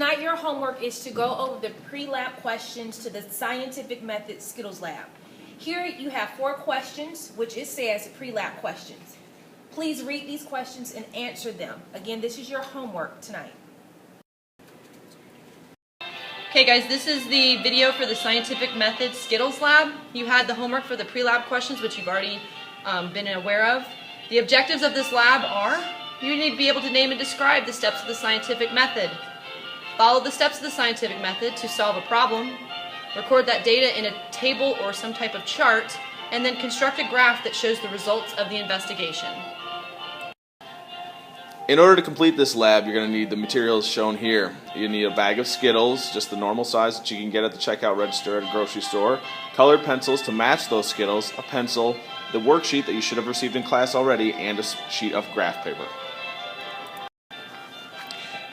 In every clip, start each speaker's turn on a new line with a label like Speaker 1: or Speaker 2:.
Speaker 1: tonight your homework is to go over the pre-lab questions to the scientific method Skittles lab. Here you have 4 questions, which it says pre-lab questions. Please read these questions and answer them. Again, this is your homework tonight.
Speaker 2: Okay guys, this is the video for the scientific method Skittles lab. You had the homework for the pre-lab questions, which you've already been aware of. The objectives of this lab are, you need to be able to name and describe the steps of the scientific method. Follow the steps of the scientific method to solve a problem. Record that data in a table or some type of chart, and then construct a graph that shows the results of the investigation.
Speaker 3: In order to complete this lab, you're going to need the materials shown here. You need a bag of Skittles, just the normal size that you can get at the checkout register at a grocery store, colored pencils to match those Skittles, a pencil, the worksheet that you should have received in class already, and a sheet of graph paper.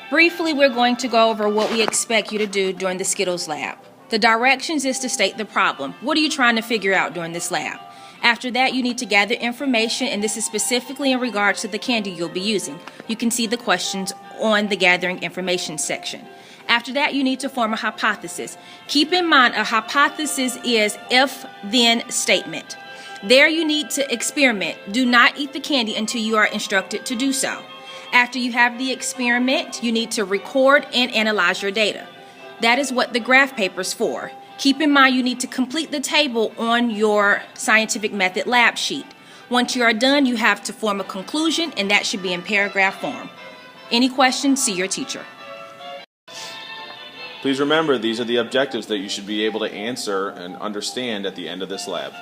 Speaker 1: Briefly, we're going to go over what we expect you to do during the Skittles lab. The directions is to state the problem. What are you trying to figure out during this lab? After that, you need to gather information, and this is specifically in regards to the candy you'll be using. You can see the questions on the gathering information section. After that, you need to form a hypothesis. Keep in mind, a hypothesis is if-then statement. There you need to experiment. Do not eat the candy until you are instructed to do so. After you have the experiment, you need to record and analyze your data. That is what the graph paper is for. Keep in mind you need to complete the table on your scientific method lab sheet. Once you are done, you have to form a conclusion, and that should be in paragraph form. Any questions? See your teacher.
Speaker 3: Please remember, these are the objectives that you should be able to answer and understand at the end of this lab.